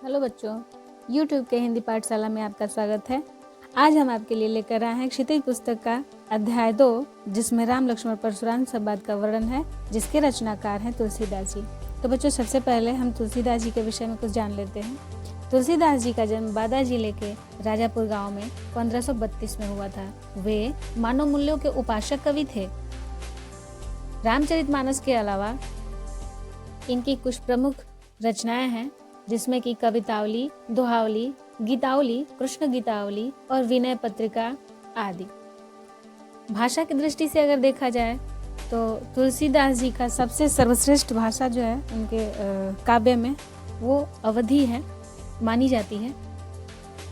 Hello बच्चों, YouTube के हिंदी पाठशाला में आपका स्वागत है। आज हम आपके लिए लेकर आए हैं क्षितिज पुस्तक का अध्याय 2, जिसमें राम लक्ष्मण परशुराम संवाद का वर्णन है, जिसके रचनाकार हैं तुलसीदास जी। तो बच्चों, सबसे पहले हम तुलसीदास जी के विषय में कुछ जान लेते हैं। तुलसीदास जी का जन्म बादा जिले के राजापुर गाँव में 1532 में हुआ था। वे मानव मूल्यों के उपासक कवि थे। रामचरितमानस के अलावा इनकी कुछ प्रमुख रचनाएं हैं, जिसमें कि कवितावली, दोहावली, गीतावली, कृष्ण गीतावली और विनय पत्रिका आदि। भाषा की दृष्टि से अगर देखा जाए तो तुलसीदास जी का सबसे सर्वश्रेष्ठ भाषा जो है उनके काव्य में वो अवधी है, मानी जाती है।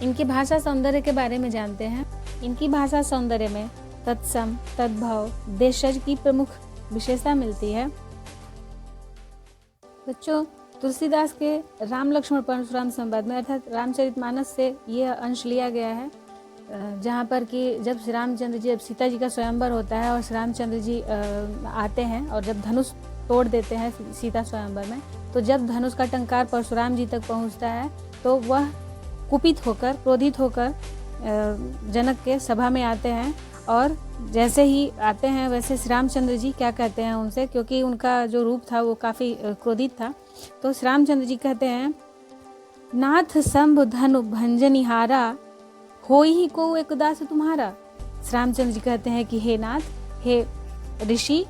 इनकी भाषा सौंदर्य के बारे में जानते हैं। इनकी भाषा सौंदर्य में तत्सम, तद्भव, देशज की प्रमुख विशेषता मिलती है। बच्चों, तुलसीदास के राम लक्ष्मण परशुराम संवाद में अर्थात रामचरितमानस से यह अंश लिया गया है, जहाँ पर कि जब श्री रामचंद्र जी, जब सीता जी का स्वयंवर होता है और श्री रामचंद्र जी आते हैं और जब धनुष तोड़ देते हैं सीता स्वयंवर में, तो जब धनुष का टंकार परशुराम जी तक पहुँचता है तो वह कुपित होकर, क्रोधित होकर जनक के सभा में आते हैं। और जैसे ही आते हैं वैसे श्री रामचंद्र जी क्या कहते हैं उनसे, क्योंकि उनका जो रूप था वो काफ़ी क्रोधित था, तो श्री रामचंद्र जी कहते हैं, नाथ शंभु धनु भंजनिहारा, होई ही को एक दास तुम्हारा। श्री रामचंद्र जी कहते हैं कि हे नाथ, हे ऋषि,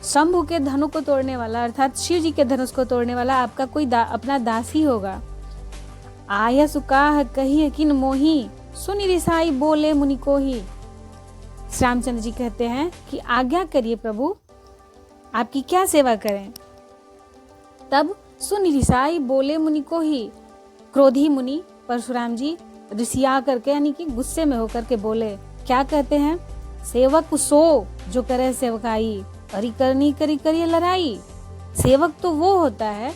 शंभु के धनु को तोड़ने वाला अर्थात शिव जी के धनुष को तोड़ने वाला आपका कोई अपना दास ही होगा। आय सुकाह कही किन मोही, सुनि रिसाई बोले मुनि को ही। श्री रामचंद्र जी कहते हैं कि आज्ञा करिए प्रभु, आपकी क्या सेवा करें। तब सुनि रिसाई बोले मुनि को ही, क्रोधी मुनि परशुराम जी ऋषिया करके यानी कि गुस्से में होकर के बोले। क्या कहते हैं, सेवक सो जो करे सेवकाई, अरि करनी करी करिए लड़ाई। सेवक तो वो होता है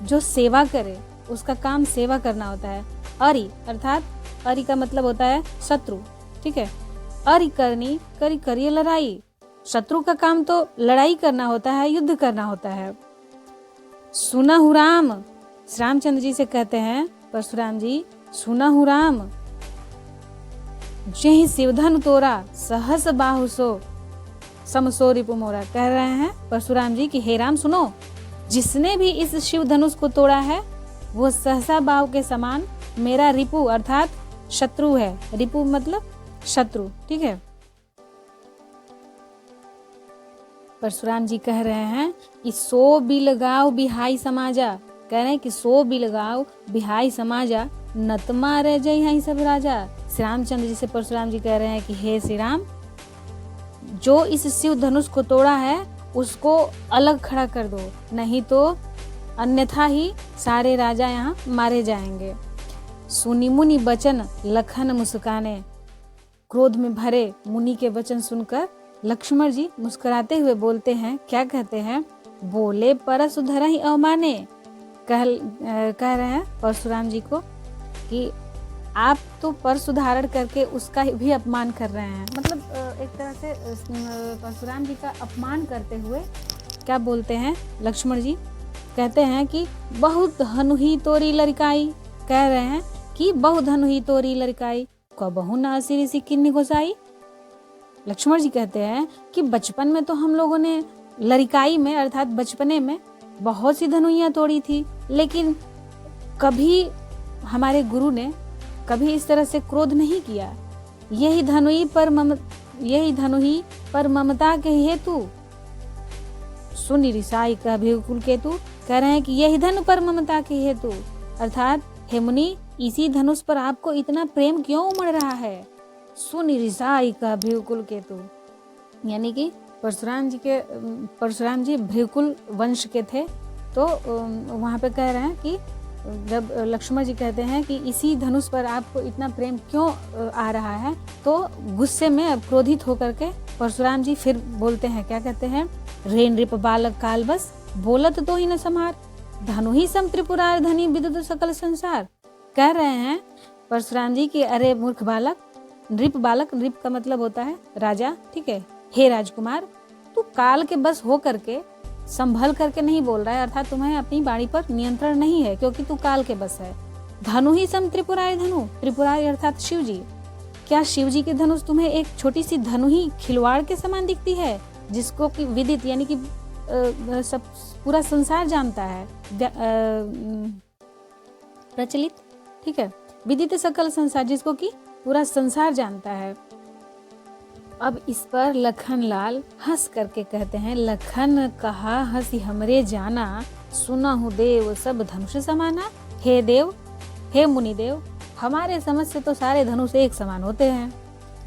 जो सेवा करे, उसका काम सेवा करना होता है। अरि अर्थात अरि का मतलब होता है शत्रु, ठीक है। अरि करनी करी करिए लड़ाई, शत्रु का काम तो लड़ाई करना होता है, युद्ध करना होता है। सुनहु राम, श्री रामचंद्र जी से कहते हैं परशुराम जी, सुनहु राम, जेहि शिवधन तोरा, सहस बाहु सो समसो रिपु मोरा। कह रहे हैं परशुराम जी कि हे राम सुनो, जिसने भी इस शिव धनुष को तोड़ा है वो सहसा बाहु के समान मेरा रिपु अर्थात शत्रु है। रिपु मतलब शत्रु, ठीक है। परशुराम जी कह रहे हैं कि सो बिलगाव बिहाई समाजा, कह रहे हैं कि सो बिलगाव बिहाई समाजा, नतमा रह जय हैं सब राजा। श्री रामचंद्र जी से परशुराम जी कह रहे हैं कि हे श्री राम, जो इस शिव धनुष को तोड़ा है उसको अलग खड़ा कर दो, नहीं तो अन्यथा ही सारे राजा यहाँ मारे जाएंगे। सुनी मुनि बचन लखन मुस्काने, क्रोध में भरे मुनि के वचन सुनकर लक्ष्मण जी मुस्कुराते हुए बोलते हैं। क्या कहते हैं, बोले परस धर ही अवमाने। कह रहे हैं परशुराम जी को कि आप तो परशु धारण करके उसका भी अपमान कर रहे हैं। मतलब एक तरह से परशुराम जी का अपमान करते हुए क्या बोलते हैं लक्ष्मण जी, कहते हैं कि बहुत धनु ही तोरी लड़काई। कह रहे हैं कि बहुत धनु ही तोरी लड़काई, कबहु न असिरी सिक्किन्नी घोसाई। लक्ष्मण जी कहते हैं कि बचपन में तो हम लोगों ने लड़काई में अर्थात बचपने में बहुत सी धनुइयां तोड़ी थी, लेकिन कभी हमारे गुरु ने कभी इस तरह से क्रोध नहीं किया। यही धनुई पर ममता के हेतु सुनि रिसाई का भृकुल केतु। कह रहे हैं कि यही धनु पर ममता के हेतु अर्थात हे मुनि, इसी धनुष पर आपको इतना प्रेम क्यों उमड़ रहा है। सुनि रिसाई का भृकुल केतु, यानी कि परशुराम जी भृकुल वंश के थे। तो वहाँ पे कह रहे हैं कि जब लक्ष्मण जी कहते हैं कि इसी धनुष पर आपको इतना प्रेम क्यों आ रहा है, तो गुस्से में क्रोधित होकर के परशुराम जी फिर बोलते हैं। क्या कहते हैं, रे नृप बालक काल बस, बोलत तो ही न समार, धनु ही सम त्रिपुरार धनी विदुत सकल संसार। कह रहे हैं परशुराम जी कि अरे मूर्ख बालक, नृप बालक, नृप का मतलब होता है राजा, ठीक है। हे राजकुमार, तू काल के बस हो करके संभल करके नहीं बोल रहा है, अर्थात तुम्हें अपनी वाणी पर नियंत्रण नहीं है क्योंकि तू काल के बस है। धनु ही सम त्रिपुरारी धनु, त्रिपुरारी अर्थात शिव जी। क्या शिव जी की धनुष तुम्हें एक छोटी सी धनु ही खिलवाड़ के समान दिखती है, जिसको कि विदित यानी कि सब पूरा संसार जानता है, प्रचलित, ठीक है, विदित सकल संसार, जिसको कि पूरा संसार जानता है। अब इस पर लखन लाल हंस करके कहते हैं, लखन कहा हंसी हमरे जाना, सुना हूँ देव सब धनुष समाना। हे देव, हे मुनि देव, हमारे समझ से तो सारे धनुष एक समान होते हैं।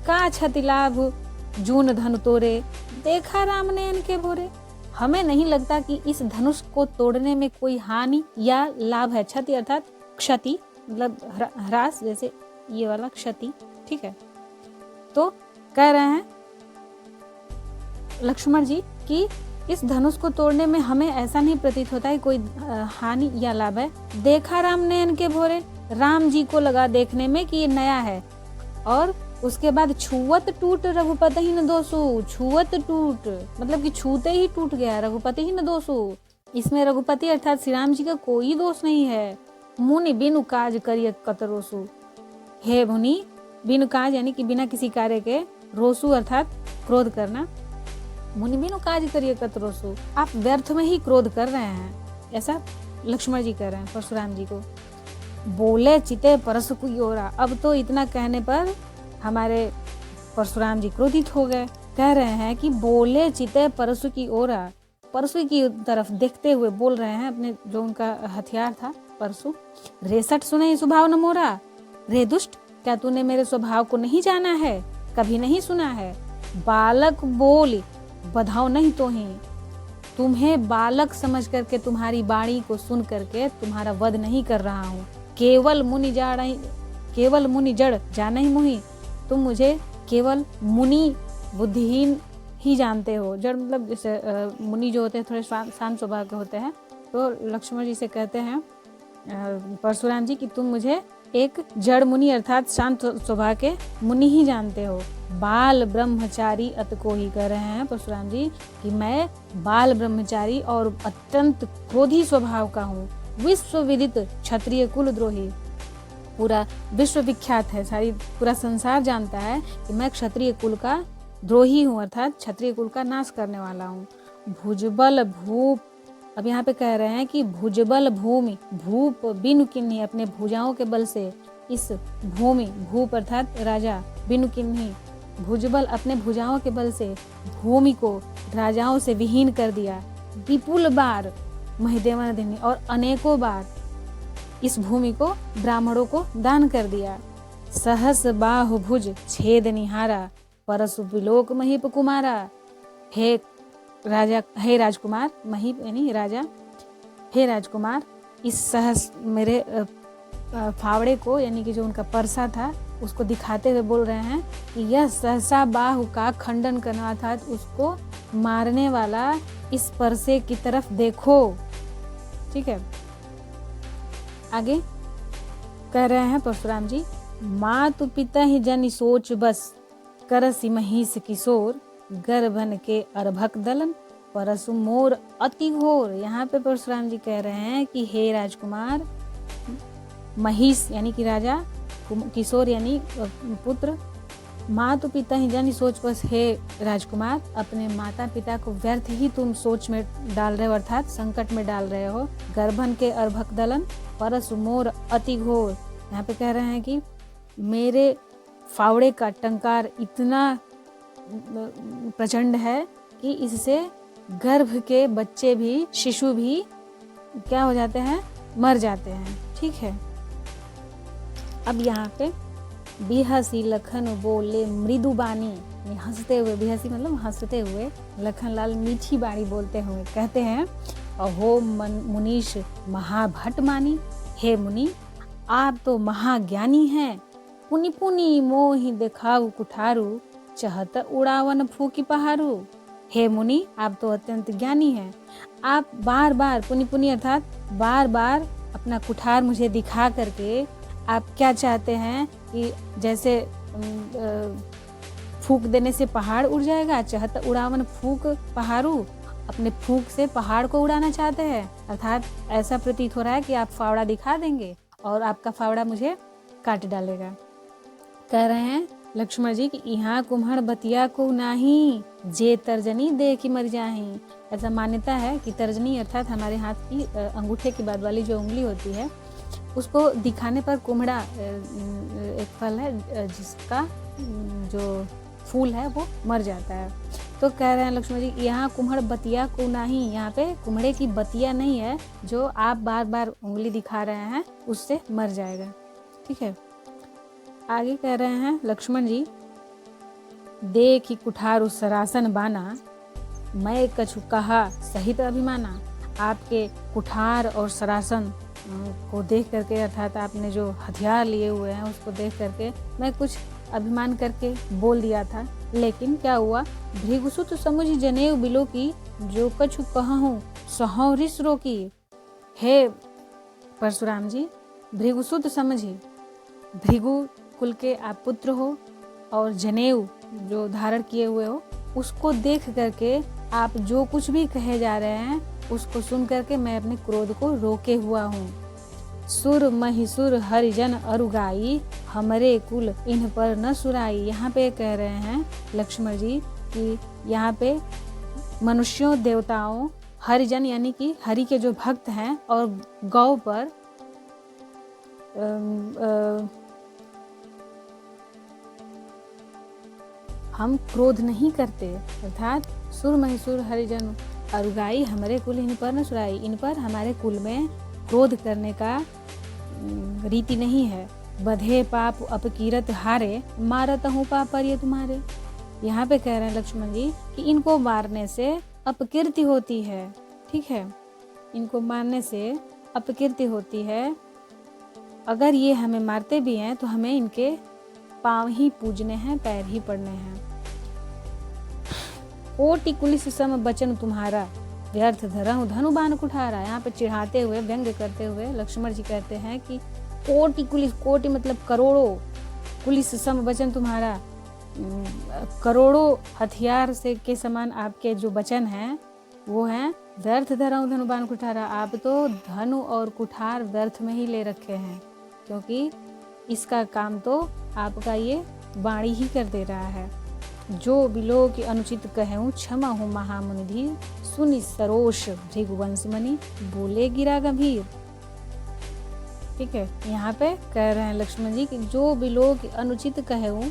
का क्षति लाभ जून धनु तोरे, देखा राम नयन के भोरे। हमें नहीं लगता कि इस धनुष को तोड़ने में कोई हानि या लाभ है। क्षति अर्थात क्षति, मतलब ह्रास, जैसे ये वाला क्षति, ठीक है। तो कह रहे हैं लक्ष्मण जी कि इस धनुष को तोड़ने में हमें ऐसा नहीं प्रतीत होता है कोई हानि या लाभ है। देखा राम नयन के भोरे, राम जी को लगा देखने में कि ये नया है। और उसके बाद छुअत टूट रघुपति ही न दोषु, छुअत टूट मतलब कि छूते ही टूट गया, रघुपति ही न दोषु। इसमें रघुपति अर्थात श्री राम जी का कोई दोष नहीं है। मुनि बिनु काज करिय कत रोसु, हे मुनि बिनु काज यानी कि बिना किसी कार्य के, रोसु अर्थात क्रोध करना, मुनि बिनु काज करिए कत रोसु, आप व्यर्थ में ही क्रोध कर रहे हैं, ऐसा लक्ष्मण जी कह रहे हैं परशुराम जी को। बोले चिते परसु की ओरा, अब तो इतना कहने पर हमारे परशुराम जी क्रोधित हो गए। कह रहे हैं कि बोले चिते परसु की ओरा, परसु की तरफ देखते हुए बोल रहे हैं, अपने जो उनका हथियार था परसु। रेसठ सुने स्वभाव न मोरा, रे दुष्ट, क्या तूने मेरे स्वभाव को नहीं जाना है, कभी नहीं सुना है। बालक बोल बधाओ नहीं तो ही, तुम्हें बालक समझ करके तुम्हारी बाणी को सुन करके तुम्हारा वध नहीं कर रहा हूँ। केवल मुनि जड़ जाना ही मोही, तुम मुझे केवल मुनि बुद्धिहीन ही जानते हो। जड़ मतलब जैसे मुनि जो होते हैं थोड़े शांत स्वभाव के होते हैं। तो लक्ष्मण जी से कहते हैं परशुराम जी कि तुम मुझे एक जड़ मुनि अर्थात शांत स्वभाव के मुनि ही जानते हो। बाल ब्रह्मचारी अत को ही कह रहे हैं परशुराम जी कि मैं बाल ब्रह्मचारी और अत्यंत क्रोधी स्वभाव का हूँ। विश्व विदित क्षत्रिय कुल द्रोही, पूरा विश्व विख्यात है, सारी पूरा संसार जानता है कि मैं क्षत्रिय कुल का द्रोही हूँ, अर्थात क्षत्रिय कुल का नाश करने वाला हूँ। भुजबल भूप, अब यहाँ पे कह रहे हैं कि भुजबल भूमि, भूप बिनु किन्ही, अपने भुजाओं के बल से इस भूमि, भूप अर्थात राजा, बिनु किन्ही, भुजबल अपने भुजाओं के बल से भूमि को राजाओं से विहीन कर दिया। विपुल बार महिदेवन देनी, और अनेकों बार इस भूमि को ब्राह्मणों को दान कर दिया। सहस बाहु भुज छेद निहारा, परसु विलोक महीप कुमारा। हे राजा, हे राजकुमार, महीप यानी राजा, हे राजकुमार, इस सहस मेरे फावड़े को यानी कि जो उनका परसा था उसको दिखाते हुए बोल रहे हैं कि यह सहसा बाहु का खंडन करना था, उसको मारने वाला इस परसे की तरफ देखो। ठीक है, आगे कह रहे हैं परशुराम जी, मातु पिता ही जन सोच बस, करसी महिष किशोर, गर्भन के अर्भक दलन, परसु मोर अति घोर। यहाँ पे परशुराम जी कह रहे हैं कि हे राजकुमार, महिष यानी कि राजा, किशोर यानी पुत्र, मातु पिता ही जन सोच बस, हे राजकुमार, अपने माता पिता को व्यर्थ ही तुम सोच में डाल रहे हो, अर्थात संकट में डाल रहे हो। गर्भन के अर्भक दलन, परसु मोर अति घोर। यहाँ पे कह रहे हैं कि मेरे फावड़े का टंकार इतना प्रचंड है कि इससे गर्भ के बच्चे भी, शिशु भी क्या हो जाते हैं, मर जाते हैं। ठीक है, अब यहाँ पे बिहसी लखन बोले मृदु बानी, हंसते हुए, बिहसी मतलब हंसते हुए, लखन लाल मीठी बाणी बोलते हुए कहते हैं, अहो मुनीश महाभट मानी, हे मुनि आप तो महाज्ञानी हैं, पुनि पुनि मोहि देखाऊ कुठारू, चहत उड़ावन फूकी पहाड़ू। हे मुनि आप तो अत्यंत ज्ञानी हैं, आप बार बार, पुनि पुनि अर्थात बार बार अपना कुठार मुझे दिखा करके आप क्या चाहते हैं कि जैसे फूक देने से पहाड़ उड़ जाएगा, चहत उड़ावन फूक पहाड़ू, अपने फूंक से पहाड़ को उड़ाना चाहते हैं, अर्थात ऐसा प्रतीत हो रहा है कि आप फावड़ा दिखा देंगे और आपका फावड़ा मुझे काट डालेगा। कह रहे हैं लक्ष्मण जी कि यहाँ कुम्हड़ बतिया को नाही, जे तर्जनी दे की मर जाही। ऐसा मान्यता है कि तर्जनी अर्थात हमारे हाथ की अंगूठे के बाद वाली जो उंगली होती है, उसको दिखाने पर कुम्हड़ा एक फल है जिसका जो फूल है वो मर जाता है। तो कह रहे हैं लक्ष्मण जी यहाँ कुम्हड़ बतिया को नहीं, यहाँ पे कुम्हड़े की बतिया नहीं है, जो आप बार बार उंगली दिखा रहे हैं उससे मर जाएगा। ठीक है, आगे कह रहे हैं लक्ष्मण जी, देखी कुठारु सरासन बाना, मैं कछु कहा सहित अभिमाना। आपके कुठार और सरासन को देख करके, अर्थात आपने जो हथियार लिए हुए हैं उसको देख करके मैं कुछ अभिमान करके बोल दिया था, लेकिन क्या हुआ, भृगुसुत समुझ जनेऊ बिलो की, जो कछु कहूँ सहौ रिस रोकी। हे परशुराम जी, भृगुसुत समझी, भृगु कुल के आप पुत्र हो और जनेऊ जो धारण किए हुए हो, उसको देख करके आप जो कुछ भी कहे जा रहे हैं उसको सुन करके मैं अपने क्रोध को रोके हुआ हूँ। सुर महिसुर हरिजन अरुगाई, हमरे कुल इन पर न सुराई। यहाँ पे कह रहे हैं लक्ष्मण जी कि यहाँ पे मनुष्यों, देवताओं, हरिजन यानी कि हरि के जो भक्त हैं और गौ पर हम क्रोध नहीं करते, अर्थात सुर महिसुर हरिजन अरुगाई, हमारे कुल इन पर न सुराई। इन पर हमारे कुल में क्रोध करने का रीति नहीं है। बधे पाप अपकीरत हारे, मारत हूँ पाप पर ये तुम्हारे। यहाँ पे कह रहे हैं लक्ष्मण जी कि इनको मारने से अपकीर्ति होती है। ठीक है, इनको मारने से अपकीर्ति होती है। अगर ये हमें मारते भी हैं तो हमें इनके पाँव ही पूजने हैं, पैर ही पड़ने हैं। कोटि कुलिस सम बचन तुम्हारा, व्यर्थ धरहु धनु बाण कुठारा। यहाँ पे चिढ़ाते हुए, व्यंग्य करते हुए लक्ष्मण जी कहते हैं कि कोटि कुलिस, कोटि मतलब करोड़ों, कुलिस सम वचन तुम्हारा, करोड़ों हथियार से के समान आपके जो वचन हैं वो हैं व्यर्थ धरहु धनु बाण कुठारा। आप तो धनु और कुठार व्यर्थ में ही ले रखे हैं, क्योंकि इसका काम तो आपका ये वाणी ही कर दे रहा है। जो बिलो की अनुचित कहूँ, क्षमा हूँ महामुनिधि, सुनि सरोष भृगुवंश मणि, बोले गिरा गंभीर। ठीक है, यहाँ पे कह रहे हैं लक्ष्मण जी कि जो बिलो की अनुचित कहूँ,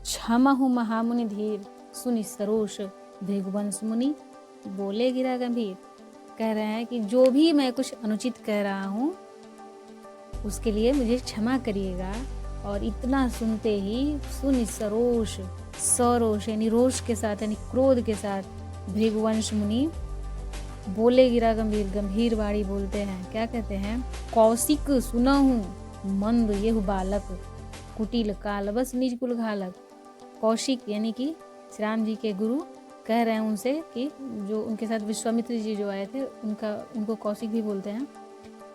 क्षमा हूँ महामुनि धीर, सुनि सरोष भृगुवंश मुनि, बोले गिरा गंभीर। कह रहे हैं कि जो भी मैं कुछ अनुचित कह रहा हूँ उसके लिए मुझे क्षमा करिएगा। और इतना सुनते ही सुनि सरोष, सरोष यानी रोष के साथ, यानी क्रोध के साथ, भृगुवंश मुनि बोले गिरा गंभीर, गंभीर वाणी बोलते हैं। क्या कहते हैं, कौशिक सुनहु मंद येहु बालक, कुटिल कालबस निज कुल घालक। कौशिक यानी कि श्री राम जी के गुरु कह रहे हैं उनसे कि जो उनके साथ विश्वामित्र जी जो आए थे उनको कौशिक भी बोलते हैं,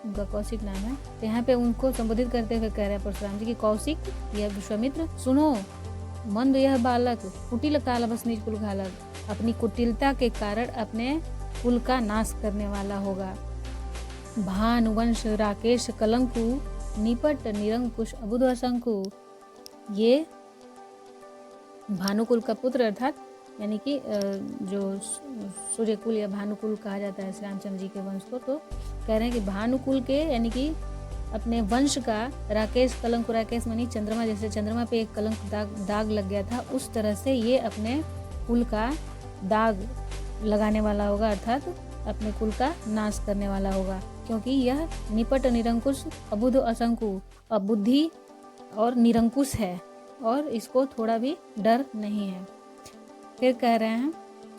उनका कौशिक नाम है। तो यहाँ पे उनको संबोधित करते हुए कह रहे हैं परशुराम जी की कौशिक, यह विश्वामित्र, सुनो, मंद यह बालक, कुटिल कालबस निज कुल घालक, अपनी कुटिलता के कारण अपने कुल का नाश करने वाला होगा। भानुवंश राकेश कलंकु, निपट निरंकुश अबुध असंकु। ये भानुकुल का पुत्र, अर्थात यानी कि जो सूर्यकुल या भानुकुल कहा जाता है श्री रामचंद्र जी के वंश को, तो कह रहे हैं कि भानुकुल के यानी कि अपने वंश का राकेश कलंक, राकेश मानी चंद्रमा, जैसे चंद्रमा पे एक कलंक दाग लग गया था, उस तरह से ये अपने कुल का दाग लगाने वाला होगा, अर्थात अपने कुल का नाश करने वाला होगा। क्योंकि यह निपट निरंकुश अबुध असंकु, अबुद्धि और निरंकुश है और इसको थोड़ा भी डर नहीं है। फिर कह रहे हैं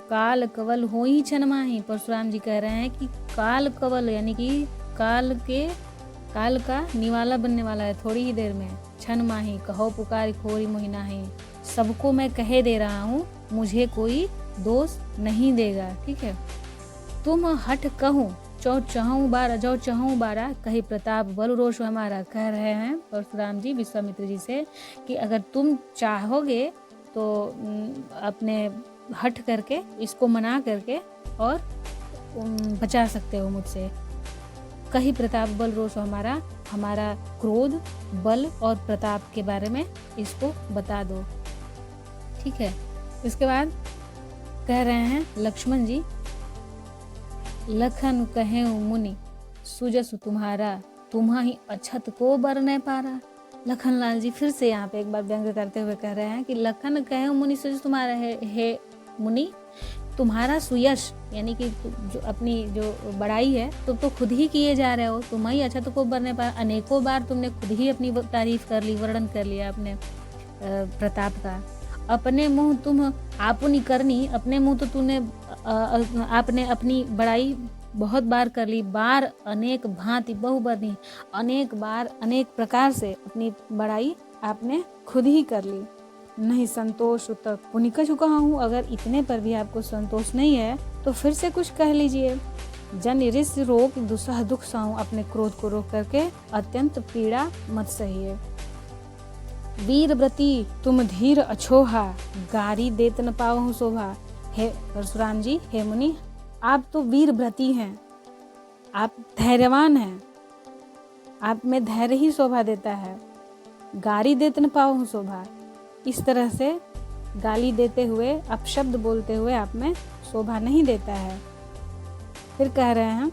काल कवल हो ही छन माही। परशुराम जी कह रहे हैं कि काल कवल यानी कि काल का निवाला बनने वाला है थोड़ी ही देर में। छन माही कहो पुकार खोरी मोहिना है, सबको मैं कहे दे रहा हूँ, मुझे कोई दोष नहीं देगा। ठीक है, तुम हट कहूँ चौ चहूँ बारा, जो चहूँ बारा, कही प्रताप बल रोष हमारा। कह रहे हैं परशुराम जी विश्वामित्र जी से कि अगर तुम चाहोगे तो अपने हट करके, इसको मना करके और बचा सकते हो मुझसे। कही प्रताप बल रोष हमारा, हमारा क्रोध, बल और प्रताप के बारे में इसको बता दो। ठीक है। इसके बाद कह रहे हैं लक्ष्मण जी, लखन कहे मुनि सुजस तुम्हारा, तुम्हारी अछत को बर न पारा। लखन लाल जी फिर से यहाँ पे एक बार व्यंग करते हुए कह रहे हैं कि लखन कहे मुनि सुजस तुम्हारा है, हे मुनि तुम्हारा सुयश यानी कि जो अपनी जो बड़ाई है तुम तो खुद ही किए जा रहे हो, तुम्हारी अछत को बर न पारा। अनेकों बार तुमने खुद ही अपनी तारीफ कर ली, वर्णन कर लिया अपने प्रताप का। अपने मुंह तुम आपनी करनी, अपने मुंह तो तूने आपने अपनी बड़ाई बहुत बार कर ली। बार अनेक भांति बहुबर्णी, अनेक बार अनेक प्रकार से अपनी बड़ाई आपने खुद ही कर ली। नहीं संतोष तक पुनिक चुका हूँ। अगर इतने पर भी आपको संतोष नहीं है तो फिर से कुछ कह लीजिए। जन रिस रोक दुसह दुख सहूं, अपने क्रोध को रोक करके अत्यंत पीड़ा मत सहिए। वीर व्रती तुम धीर अछोहा, गारी देत न पावहु शोभा। हे परशुराम जी, हे मुनि, आप तो वीर व्रती हैं, आप धैर्यवान हैं, आप में धैर्य ही शोभा देता है। गारी देत न पावहु शोभा, इस तरह से गाली देते हुए, अपशब्द बोलते हुए आप में शोभा नहीं देता है। फिर कह रहे हैं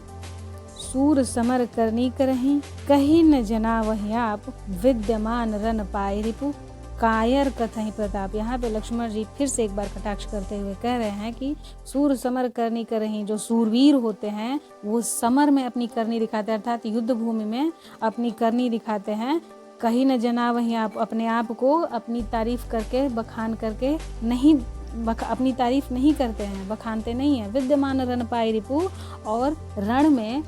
सूर समर करनी करही, कही न जना वही आप, विद्यमान रन पाए रिपु, कायर कथहि प्रताप। यहाँ पे लक्ष्मण जी फिर से एक बार कटाक्ष करते हुए कह रहे हैं कि सूर समर करनी करही, जो सूरवीर होते हैं वो समर में अपनी करनी दिखाते हैं, अर्थात युद्ध भूमि में अपनी करनी दिखाते हैं। कहीं न जना वही आप, अपने आप को अपनी तारीफ करके, बखान करके नहीं, अपनी तारीफ नहीं करते हैं, बखानते नहीं हैं। विद्यमान रण पाए रिपु, और रण में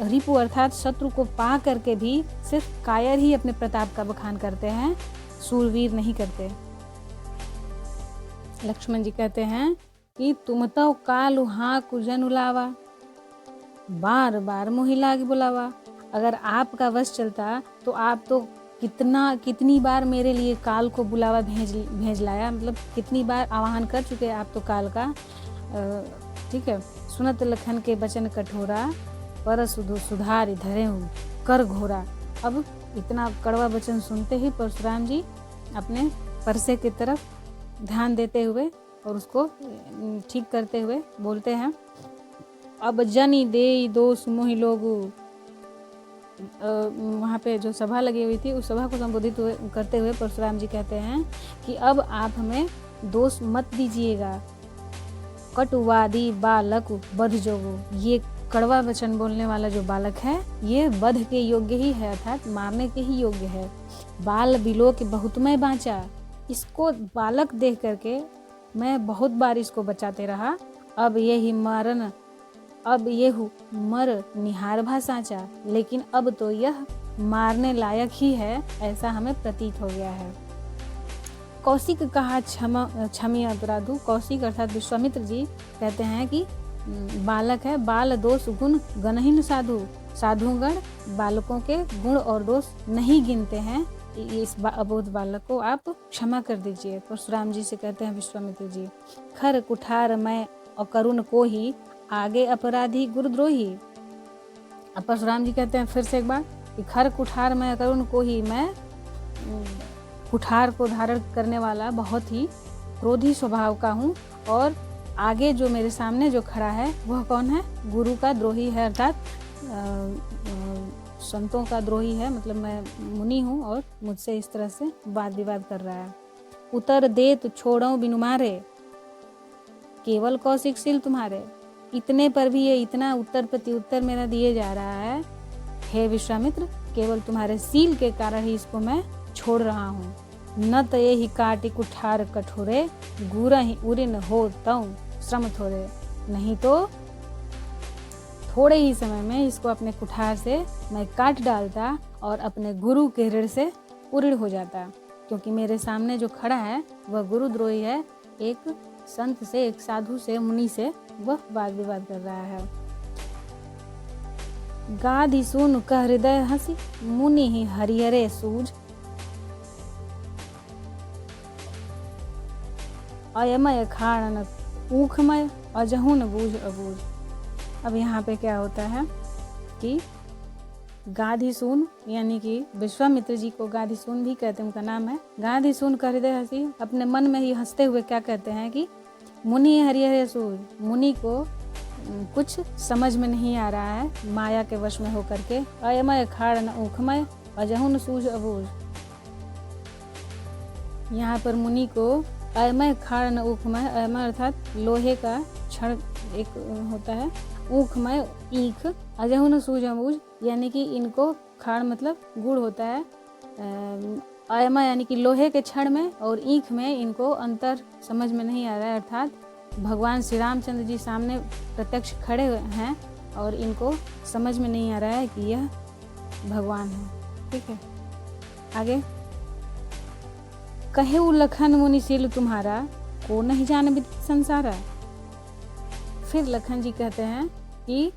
रिपु अर्थात शत्रु को पा करके भी सिर्फ कायर ही अपने प्रताप का बखान करते हैं, सूरवीर नहीं करते। लक्ष्मण जी कहते हैं कि तुम तो काल हाँ कुजन उलावा, बार बार मोहि लाग बुलावा। अगर आपका वश चलता तो आप तो कितनी बार मेरे लिए काल को बुलावा भेज लाया, मतलब कितनी बार आवाहन कर चुके आप तो काल का। ठीक है। सुनत लखन के वचन कठोरा, पर सुधार धरे हूँ कर घोरा। अब इतना कड़वा वचन सुनते ही परशुराम जी अपने परसे की तरफ ध्यान देते हुए और उसको ठीक करते हुए बोलते हैं, अब जनी दे दोष मोहि लोगु। वहाँ पे जो सभा लगी हुई थी उस सभा को संबोधित करते हुए परशुराम जी कहते हैं कि अब आप हमें दोष मत दीजिएगा। कटुवादी बालक बध जोगु, ये कड़वा वचन बोलने वाला जो बालक है ये वध के योग्य ही है, अर्थात मारने के ही योग्य है। बाल बिलो के बहुतमय बाँचा, इसको बालक देख करके मैं बहुत बार इसको बचाते रहा। अब यही मरण, अब ये मर निहार भा साँचा, लेकिन अब तो यह मारने लायक ही है, ऐसा हमें प्रतीत हो गया है। कौशिक कहा क्षमी अपराधु। कौशिक अर्थात विश्वामित्र जी कहते हैं कि बालक है, बाल दोष गुण गणहीन साधु, साधुगण बालकों के गुण और दोष नहीं गिनते हैं, इस अबोध बालक को आप क्षमा कर दीजिए। परशुराम जी से कहते हैं विश्वामित्र जी, खर कुठार मैं अकरुण को ही, आगे अपराधी गुरुद्रोही। अब परशुराम जी कहते हैं फिर से एक बार कि खर कुठार मैं अकरुण को ही, मैं कुठार को धारण करने वाला बहुत ही क्रोधी स्वभाव का हूँ, और आगे जो मेरे सामने जो खड़ा है वह कौन है? गुरु का द्रोही है, अर्थात संतों का द्रोही है, मतलब मैं मुनि हूँ और मुझसे इस तरह से वाद विवाद कर रहा है। उतर दे तो छोड़ो बिनु मारे, केवल कौशिकशील तुम्हारे। इतने पर भी ये इतना उत्तर प्रति उत्तर मेरा दिए जा रहा है, हे विश्वामित्र केवल तुम्हारे सील के कारण ही इसको मैं छोड़ रहा हूँ। न तो ये ही काटी कुठार कठोरे, गुरा ही उरिन हो तऊ श्रम थोड़े। नहीं तो थोड़े ही समय में इसको अपने कुठार से मैं काट डालता और अपने गुरु के ऋण से उऋण हो जाता, क्योंकि मेरे सामने जो खड़ा है वह गुरुद्रोही है, एक संत से, एक साधु से, मुनि से वह वाद विवाद कर रहा है। गाधि सुन कह हृदय हंसी, मुनि ही हरिहरे सूझ। अयमय खाणन ऊखमय अजहू न बूझ अबूझ। अब यहाँ पे क्या होता है कि गाधिसून यानी कि विश्वामित्र जी को गाधिसून भी कहते हैं, उनका नाम है। गाधिसून कर हृदय हंसी, अपने मन में ही हंसते हुए क्या कहते हैं कि मुनि हरि हरि सूर, मुनि को कुछ समझ में नहीं आ रहा है माया के वश में होकर के। अयमय खाड़ न ऊखमय अजहू न सूझ अबूझ। यहाँ पर मुनि को अयमय खाड़ न ऊखमय, अयमय अर्थात लोहे का छड़ एक होता है, ऊखमय ईख, अजहू न सूझ अबूझ यानी कि इनको खाड़ मतलब गुड़ होता है, अयमय यानी कि लोहे के छड़ में और ईख में इनको अंतर समझ में नहीं आ रहा है, अर्थात भगवान श्री रामचंद्र जी सामने प्रत्यक्ष खड़े हैं और इनको समझ में नहीं आ रहा है कि यह भगवान है। ठीक है, आगे कहे लखन मुनिशील तुम्हारा, को नहीं जान विदित संसारा। फिर लखन जी कहते हैं कि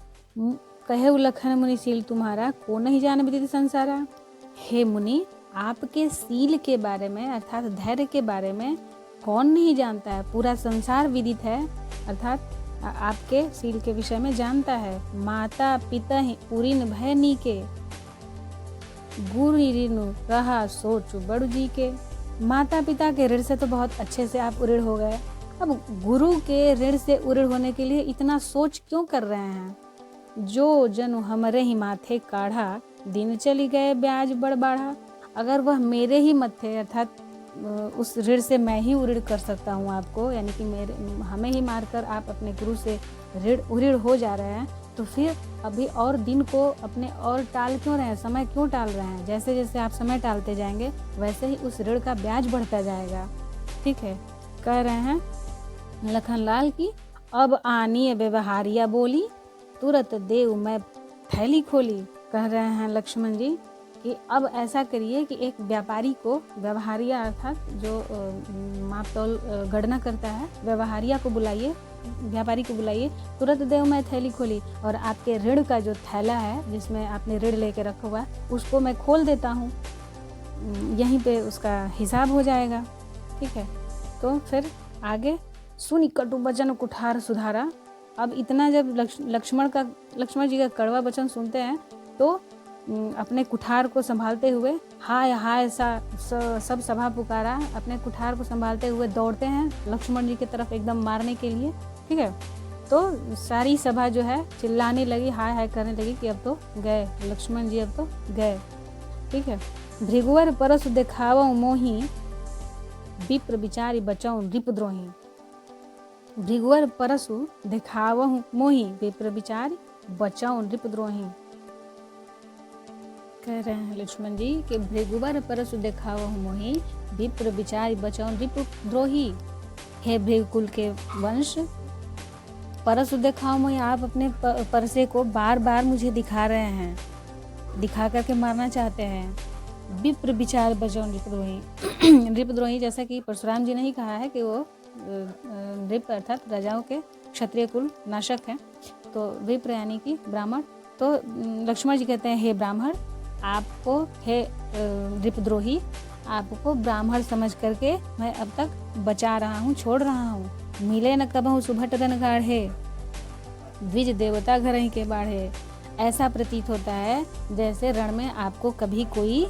कहे लखन मुनिशील तुम्हारा, को नहीं जान विदित संसारा। हे मुनि, आपके शील के बारे में अर्थात धैर्य के बारे में कौन नहीं जानता है, पूरा संसार विदित है, अर्थात आपके शील के विषय में जानता है। माता पिता ही उरिन भय नीके, गुरु ऋण रहा सोच बड़ू जी के। माता पिता के ऋण से तो बहुत अच्छे से आप उऋण हो गए, अब गुरु के ऋण से उऋण होने के लिए इतना सोच क्यों कर रहे हैं। जो जनु हमरे ही माथे काढ़ा, दिन चली गए ब्याज बड़ बाढ़ा। अगर वह मेरे ही मत्थे अर्थात उस ऋण से मैं ही उऋण कर सकता हूँ आपको, यानी कि हमें ही मारकर आप अपने गुरु से उऋण हो जा रहे हैं, तो फिर अभी और दिन को अपने और टाल क्यों रहे हैं, समय क्यों टाल रहे हैं। जैसे जैसे आप समय टालते जाएंगे वैसे ही उस ऋण का ब्याज बढ़ता जाएगा। ठीक है, कह रहे हैं लखनलाल की अब आनी व्यवहारिया बोली, तुरंत देव मैं थैली खोली। कह रहे हैं लक्ष्मण जी कि अब ऐसा करिए कि एक व्यापारी को, व्यवहारिया अर्थात जो माप तौल गणना करता है, व्यवहारिया को बुलाइए, व्यापारी को बुलाइए। तुरंत देव मैं थैली खोली, और आपके ऋण का जो थैला है जिसमें आपने ऋण लेके रखा हुआ है उसको मैं खोल देता हूँ, यहीं पे उसका हिसाब हो जाएगा। ठीक है, तो फिर आगे सुनी कटु वचन कुठार सुधारा। अब इतना जब लक्ष्मण जी का कड़वा वचन सुनते हैं तो अपने कुठार को संभालते हुए हाय हाय सब सभा पुकारा, अपने कुठार को संभालते हुए दौड़ते हैं लक्ष्मण जी की तरफ एकदम मारने के लिए। ठीक है, तो सारी सभा जो है चिल्लाने लगी, हाय हाय करने लगी कि अब तो गए लक्ष्मण जी, अब तो गए। ठीक है, भृगुवर परसु देखावं मोही, विप्र विचारी बचाऊं रिपुद्रोही। भृगुवर परसु देखावं मोही, विप्र विचारी बचाऊं रिपुद्रोही। कह रहे हैं लक्ष्मण जी कि भृगुवर परसु देखावं मोही, विप्र विचारी बचाऊं रिपुद्रोही। हे भृगुकुल के वंश, परसु देखाओ मोही, आप अपने परसे को बार बार मुझे दिखा रहे हैं, दिखा करके मारना चाहते हैं। विप्र विचार बचाऊं रिपुद्रोही। रिपुद्रोही जैसा कि परशुराम जी ने ही कहा है कि वो रिप अर्थात राजाओं के क्षत्रिय कुल नाशक हैं, तो विप्र यानी कि ब्राह्मण। तो लक्ष्मण जी कहते हैं हे ब्राह्मण, आपको हे रिपुद्रोही, आपको ब्राह्मण समझ करके मैं अब तक बचा रहा हूँ, छोड़ रहा हूँ। मिले न कबहु सुभट रन गाढ़े, द्विज देवता घर ही के बाढ़े। ऐसा प्रतीत होता है जैसे रण में आपको कभी कोई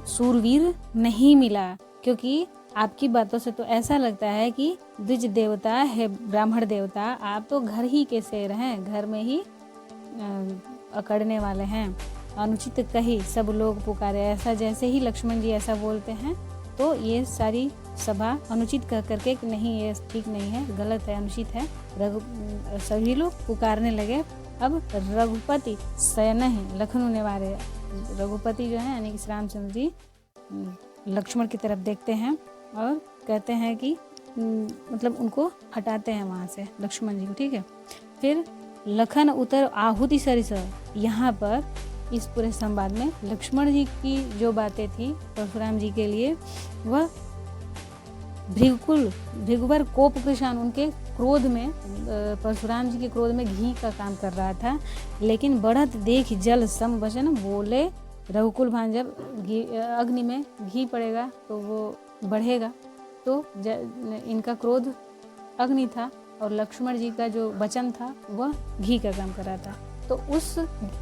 सूरवीर नहीं मिला, क्योंकि आपकी बातों से तो ऐसा लगता है कि द्विज देवता है, ब्राह्मण देवता, आप तो घर ही के शेर हैं, घर में ही अकड़ने वाले हैं। अनुचित कही सब लोग पुकारे, ऐसा जैसे ही लक्ष्मण जी ऐसा बोलते हैं तो ये सारी सभा अनुचित कह करके कि नहीं ये ठीक नहीं है, गलत है, अनुचित है, सभी लोग पुकारने लगे। अब रघुपति शयन ही लखनऊ निवारे। रघुपति जो है यानी कि श्री रामचंद्र जी लक्ष्मण की तरफ देखते हैं और कहते हैं कि मतलब उनको हटाते हैं वहाँ से लक्ष्मण जी को। ठीक है, फिर लखन उतर आहुति सरिस। यहाँ पर इस पूरे संवाद में लक्ष्मण जी की जो बातें थी परशुराम जी के लिए, वह भृगुवर कोप कृशान, उनके क्रोध में, परशुराम जी के क्रोध में घी का काम कर रहा था। लेकिन बढ़त देख जल सम वचन बोले रघुकुल भान। जब घी अग्नि में घी पड़ेगा तो वो बढ़ेगा, तो इनका क्रोध अग्नि था और लक्ष्मण जी का जो वचन था वह घी का काम कर रहा था। तो उस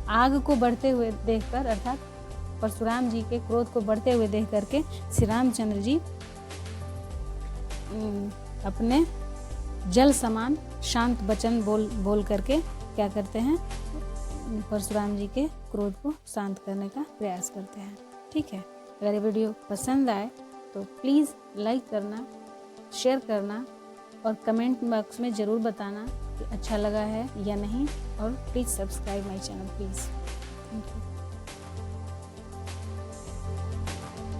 आग को बढ़ते हुए देखकर, अर्थात परशुराम जी के क्रोध को बढ़ते हुए देख करके श्री रामचंद्र जी अपने जल समान शांत वचन बोल करके क्या करते हैं, परशुराम जी के क्रोध को शांत करने का प्रयास करते हैं। ठीक है, अगर ये वीडियो पसंद आए तो प्लीज़ लाइक करना, शेयर करना और कमेंट बॉक्स में ज़रूर बताना कि अच्छा लगा है या नहीं, और please subscribe my channel please. Thank you.